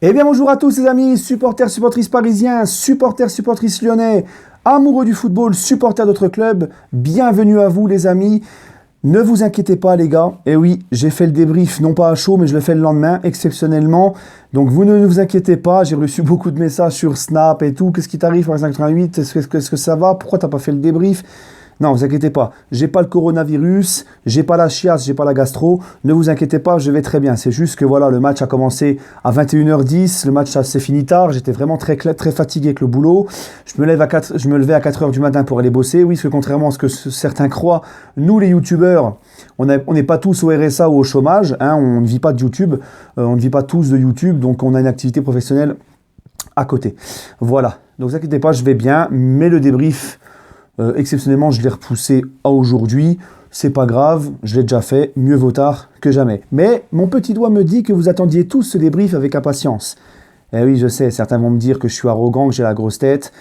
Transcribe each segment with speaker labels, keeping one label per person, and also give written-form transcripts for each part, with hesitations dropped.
Speaker 1: Eh bien bonjour à tous les amis, supporters, supportrices parisiens, supporters, supportrices lyonnais, amoureux du football, supporters d'autres clubs, bienvenue à vous les amis. Ne vous inquiétez pas les gars, eh oui, j'ai fait le débrief, non pas à chaud, mais je le fais le lendemain, exceptionnellement. Donc vous ne vous inquiétez pas, j'ai reçu beaucoup de messages sur Snap et tout, qu'est-ce qui t'arrive par 538, est-ce que ça va, pourquoi t'as pas fait le débrief? Non, vous inquiétez pas, j'ai pas le coronavirus, j'ai pas la chiasse, j'ai pas la gastro, ne vous inquiétez pas, je vais très bien. C'est juste que voilà, le match a commencé à 21h10, le match s'est fini tard, j'étais vraiment très fatigué avec le boulot. Je me levais à 4h du matin pour aller bosser. Oui, parce que contrairement à ce que certains croient, nous les youtubeurs, on n'est pas tous au RSA ou au chômage, hein, on ne vit pas de YouTube, on ne vit pas tous de YouTube, donc on a une activité professionnelle à côté. Voilà, donc ne vous inquiétez pas, je vais bien, mais le débrief... exceptionnellement, je l'ai repoussé à aujourd'hui. C'est pas grave, je l'ai déjà fait. Mieux vaut tard que jamais. Mais mon petit doigt me dit que vous attendiez tous ce débrief avec impatience. Eh oui, je sais, certains vont me dire que je suis arrogant, que j'ai la grosse tête.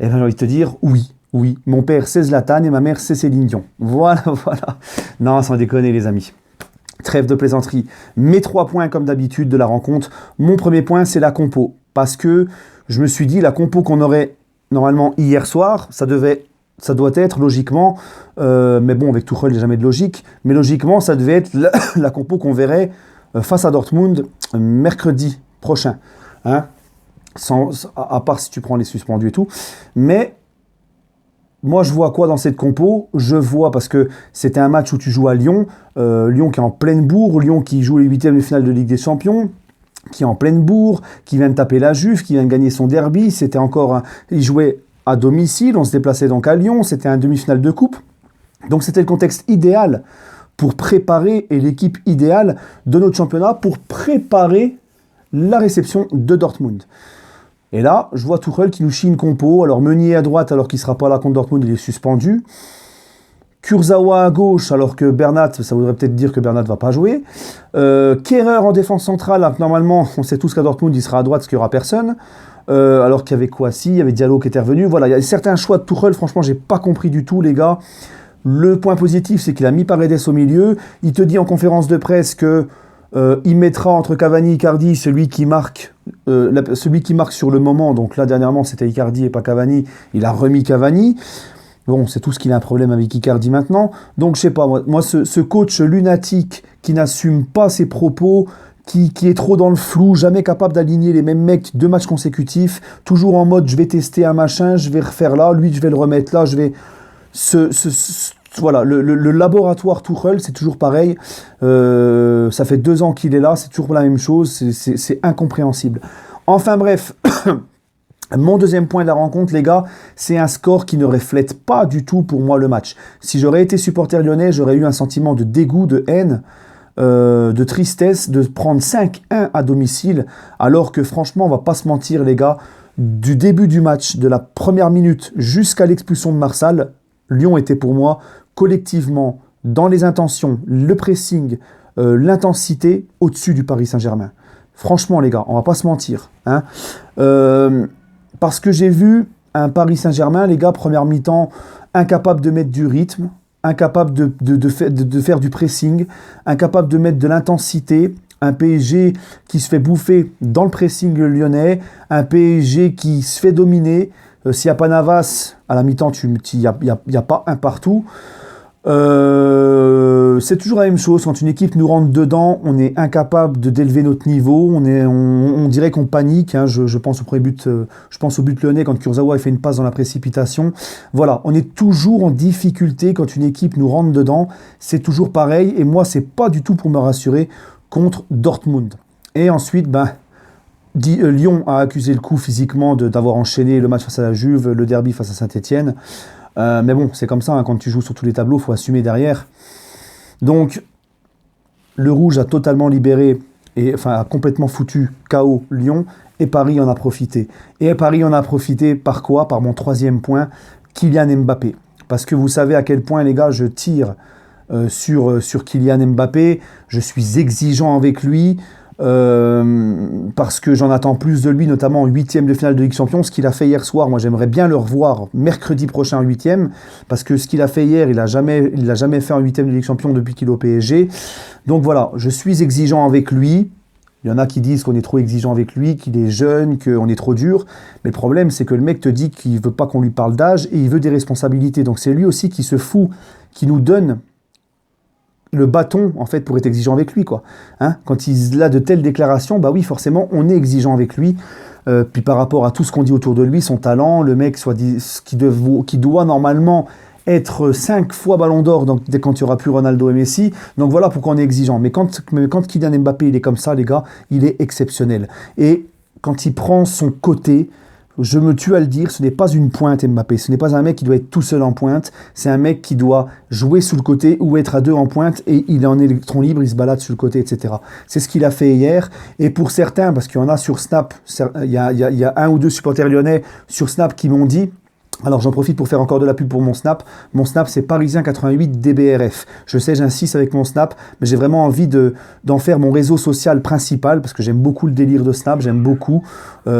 Speaker 1: Eh bien, j'ai envie de te dire, oui, oui. Mon père, c'est Zlatan et ma mère, c'est Céline Dion. Voilà, voilà. Non, sans déconner, les amis. Trêve de plaisanterie. Mes 3 points, comme d'habitude, de la rencontre. Mon premier point, c'est la compo. Parce que je me suis dit, la compo qu'on aurait normalement hier soir, ça doit être logiquement, mais bon, avec Tuchel, il n'y a jamais de logique, mais logiquement, ça devait être la compo qu'on verrait face à Dortmund mercredi prochain. Hein, à part si tu prends les suspendus et tout. Mais moi, je vois quoi dans cette compo? Je vois, parce que c'était un match où tu joues à Lyon, Lyon qui est en pleine bourre, Lyon qui joue les huitièmes de finale de Ligue des Champions, qui est en pleine bourre, qui vient de taper la Juve, qui vient de gagner son derby. C'était encore il jouait à domicile, on se déplaçait donc à Lyon, c'était un demi-finale de coupe. Donc c'était le contexte idéal pour préparer, et l'équipe idéale de notre championnat pour préparer la réception de Dortmund. Et là, je vois Tuchel qui nous chie une compo. Alors Meunier à droite, alors qu'il ne sera pas là contre Dortmund, il est suspendu. Kurzawa à gauche, alors que Bernat, ça voudrait peut-être dire que Bernat ne va pas jouer. Kehrer en défense centrale, alors que normalement, on sait tous qu'à Dortmund, il sera à droite, parce qu'il n'y aura personne. Alors qu'il y avait Kouassi, il y avait Diallo qui était revenu. Voilà, il y a certains choix de Tuchel, franchement, j'ai pas compris du tout, les gars. Le point positif, c'est qu'il a mis Paredes au milieu. Il te dit en conférence de presse que il mettra entre Cavani et Icardi celui qui marque sur le moment. Donc là, dernièrement, c'était Icardi et pas Cavani. Il a remis Cavani. Bon, c'est tout ce qu'il a un problème avec Icardi maintenant. Donc, je sais pas, moi ce coach lunatique qui n'assume pas ses propos, qui est trop dans le flou, jamais capable d'aligner les mêmes mecs 2 matchs consécutifs, toujours en mode je vais tester un machin, je vais refaire là, lui je vais le remettre là, je vais... Voilà, le laboratoire Tuchel, c'est toujours pareil. Ça fait 2 ans qu'il est là, c'est toujours la même chose, c'est incompréhensible. Enfin bref... Mon deuxième point de la rencontre, les gars, c'est un score qui ne reflète pas du tout pour moi le match. Si j'aurais été supporter lyonnais, j'aurais eu un sentiment de dégoût, de haine, de tristesse de prendre 5-1 à domicile, alors que franchement, on va pas se mentir, les gars, du début du match, de la première minute jusqu'à l'expulsion de Marsal, Lyon était pour moi collectivement, dans les intentions, le pressing, l'intensité, au-dessus du Paris Saint-Germain. Franchement, les gars, on va pas se mentir. Hein. Parce que j'ai vu un Paris Saint-Germain, les gars, première mi-temps, incapable de mettre du rythme, incapable de faire du pressing, incapable de mettre de l'intensité, un PSG qui se fait bouffer dans le pressing lyonnais, un PSG qui se fait dominer. S'il n'y a pas Navas, à la mi-temps, il n'y a pas un partout. C'est toujours la même chose. Quand une équipe nous rentre dedans, on est incapable d'élever notre niveau. On dirait qu'on panique. Hein. Je pense au premier but. Je pense au but lyonnais quand Kurzawa fait une passe dans la précipitation. Voilà, on est toujours en difficulté quand une équipe nous rentre dedans. C'est toujours pareil. Et moi, c'est pas du tout pour me rassurer contre Dortmund. Et ensuite, Lyon a accusé le coup physiquement d'avoir enchaîné le match face à la Juve, le derby face à Saint-Etienne. Mais bon, c'est comme ça, hein, quand tu joues sur tous les tableaux, il faut assumer derrière. Donc, le rouge a totalement libéré, a complètement foutu KO Lyon, et Paris en a profité. Et Paris en a profité par quoi? Par mon 3e point, Kylian Mbappé. Parce que vous savez à quel point, les gars, je tire sur Kylian Mbappé, je suis exigeant avec lui, parce que j'en attends plus de lui, notamment en 8e de finale de Ligue des Champions. Ce qu'il a fait hier soir, moi j'aimerais bien le revoir mercredi prochain en 8e, parce que ce qu'il a fait hier, il l'a jamais fait en 8e de Ligue des Champions depuis qu'il est au PSG. Donc voilà, je suis exigeant avec lui. Il y en a qui disent qu'on est trop exigeant avec lui, qu'il est jeune, qu'on est trop dur. Mais le problème, c'est que le mec te dit qu'il ne veut pas qu'on lui parle d'âge et il veut des responsabilités. Donc c'est lui aussi qui se fout, qui nous donne le bâton, en fait, pour être exigeant avec lui, quoi. Hein, quand il a de telles déclarations, bah oui, forcément, on est exigeant avec lui. Puis par rapport à tout ce qu'on dit autour de lui, son talent, le mec qui doit normalement être 5 fois Ballon d'Or dès quand il n'y aura plus Ronaldo et Messi. Donc voilà pourquoi on est exigeant. Mais quand Kylian Mbappé il est comme ça, les gars, il est exceptionnel. Et quand il prend son côté, je me tue à le dire, ce n'est pas une pointe Mbappé. Ce n'est pas un mec qui doit être tout seul en pointe. C'est un mec qui doit jouer sous le côté ou être à deux en pointe et il est en électron libre, il se balade sur le côté, etc. C'est ce qu'il a fait hier. Et pour certains, parce qu'il y en a sur Snap, il y a un ou deux supporters lyonnais sur Snap qui m'ont dit... Alors j'en profite pour faire encore de la pub pour mon Snap. Mon Snap c'est Parisien88 DBRF. Je sais, j'insiste avec mon Snap, mais j'ai vraiment envie d'en faire mon réseau social principal parce que j'aime beaucoup le délire de Snap, j'aime beaucoup.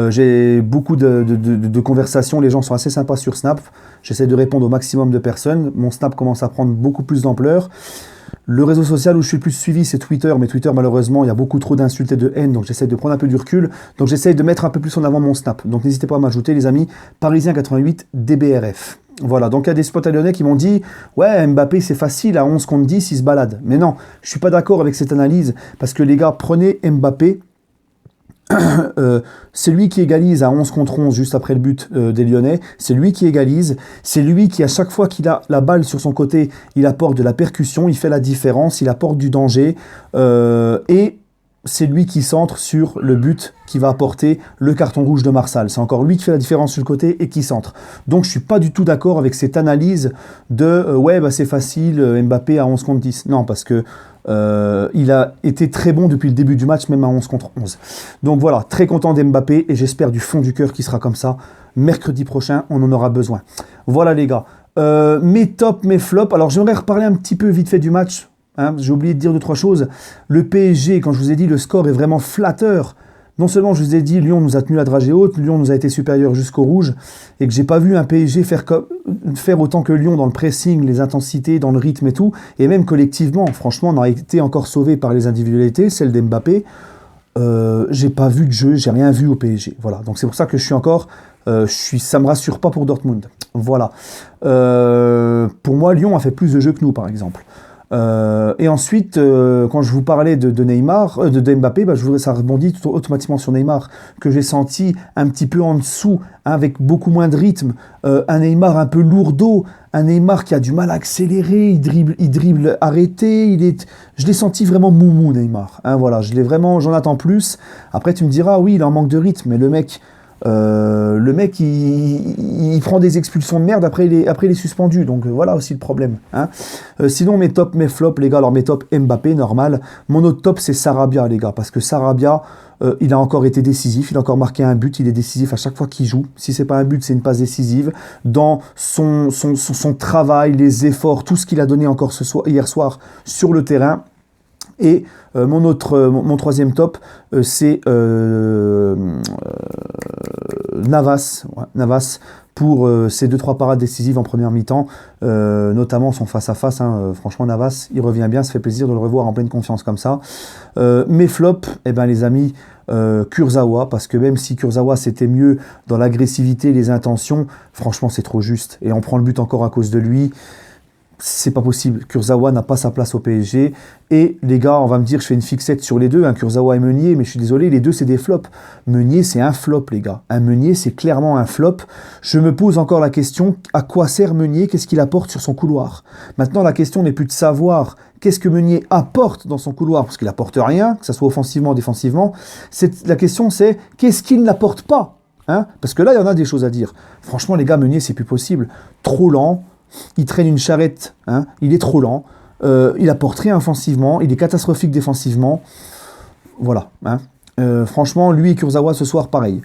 Speaker 1: J'ai beaucoup de conversations, les gens sont assez sympas sur Snap. J'essaie de répondre au maximum de personnes. Mon Snap commence à prendre beaucoup plus d'ampleur. Le réseau social où je suis le plus suivi, c'est Twitter. Mais Twitter, malheureusement, il y a beaucoup trop d'insultes et de haine. Donc, j'essaie de prendre un peu du recul. Donc, j'essaie de mettre un peu plus en avant mon Snap. Donc, n'hésitez pas à m'ajouter, les amis. Parisien88 DBRF. Voilà. Donc, il y a des supporters lyonnais qui m'ont dit « Ouais, Mbappé, c'est facile. À 11 contre 10, il se balade. » Mais non, je suis pas d'accord avec cette analyse. Parce que, les gars, prenez Mbappé. C'est lui qui égalise à 11 contre 11 juste après le but des Lyonnais. C'est lui qui égalise. C'est lui qui, à chaque fois qu'il a la balle sur son côté, il apporte de la percussion, il fait la différence, il apporte du danger. Et c'est lui qui centre sur le but qui va apporter le carton rouge de Marsal. C'est encore lui qui fait la différence sur le côté et qui centre. Donc je ne suis pas du tout d'accord avec cette analyse de ouais, bah, c'est facile, Mbappé à 11 contre 10. Non, parce que il a été très bon depuis le début du match, même à 11 contre 11. Donc voilà, très content d'Mbappé et j'espère du fond du cœur qu'il sera comme ça. Mercredi prochain, on en aura besoin. Voilà les gars. Mes tops, mes flops. Alors j'aimerais reparler un petit peu vite fait du match. Hein, j'ai oublié de dire 2-3 choses. Le PSG, quand je vous ai dit, le score est vraiment flatteur. Non seulement je vous ai dit, Lyon nous a tenu la dragée haute, Lyon nous a été supérieur jusqu'au rouge, et que j'ai pas vu un PSG faire autant que Lyon dans le pressing, les intensités, dans le rythme et tout, et même collectivement, franchement, on a été encore sauvé par les individualités, celle d'Mbappé. J'ai pas vu de jeu, j'ai rien vu au PSG. Voilà, donc c'est pour ça que je suis encore, ça me rassure pas pour Dortmund. Voilà. Pour moi, Lyon a fait plus de jeux que nous, par exemple. Et ensuite, quand je vous parlais de Neymar, de Mbappé, bah, ça rebondit automatiquement sur Neymar, que j'ai senti un petit peu en dessous, hein, avec beaucoup moins de rythme, un Neymar un peu lourdeau, un Neymar qui a du mal à accélérer, il dribble arrêté, je l'ai senti vraiment moumou Neymar, hein, voilà, j'en attends plus. Après tu me diras, oui, il en manque de rythme, mais le mec, il prend des expulsions de merde, après il est suspendu. Donc voilà aussi le problème. Hein. Sinon, mes tops, mes flops, les gars. Alors, mes tops, Mbappé, normal. Mon autre top, c'est Sarabia, les gars. Parce que Sarabia, il a encore été décisif. Il a encore marqué un but. Il est décisif à chaque fois qu'il joue. Si c'est pas un but, c'est une passe décisive. Dans son travail, les efforts, tout ce qu'il a donné encore hier soir sur le terrain. Et mon troisième top, c'est Navas. Ouais, Navas pour ses 2-3 parades décisives en première mi-temps, notamment son face-à-face. Hein, franchement, Navas, il revient bien, ça fait plaisir de le revoir en pleine confiance comme ça. Mes flops, eh ben, les amis, Kurzawa, parce que même si Kurzawa c'était mieux dans l'agressivité, les intentions, franchement, c'est trop juste. Et on prend le but encore à cause de lui. C'est pas possible. Kurzawa n'a pas sa place au PSG. Et les gars, on va me dire, je fais une fixette sur les deux, hein, Kurzawa et Meunier, mais je suis désolé, les deux, c'est des flops. Meunier, c'est un flop, les gars. Un Meunier, c'est clairement un flop. Je me pose encore la question, à quoi sert Meunier? Qu'est-ce qu'il apporte sur son couloir? Maintenant, la question n'est plus de savoir qu'est-ce que Meunier apporte dans son couloir, parce qu'il apporte rien, que ce soit offensivement ou défensivement. La question, c'est qu'est-ce qu'il n'apporte pas, hein? Parce que là, il y en a des choses à dire. Franchement, les gars, Meunier, c'est plus possible. Trop lent. Il traîne une charrette, hein, il est trop lent, il apporte rien offensivement, il est catastrophique défensivement. Voilà. Hein. Franchement, lui et Kurzawa ce soir, pareil.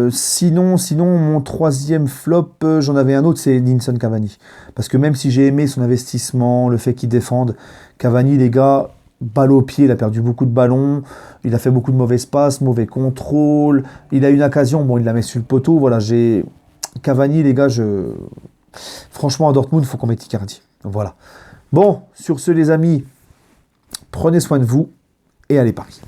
Speaker 1: Sinon, mon troisième flop, j'en avais un autre, c'est Edinson Cavani. Parce que même si j'ai aimé son investissement, le fait qu'il défende, Cavani, les gars, balle au pied, il a perdu beaucoup de ballons, il a fait beaucoup de mauvais passes, mauvais contrôle, il a une occasion, bon, il la met sur le poteau, voilà, Cavani, les gars, franchement, à Dortmund, il faut qu'on mette Icardi. Voilà. Bon, sur ce, les amis, prenez soin de vous et allez Paris.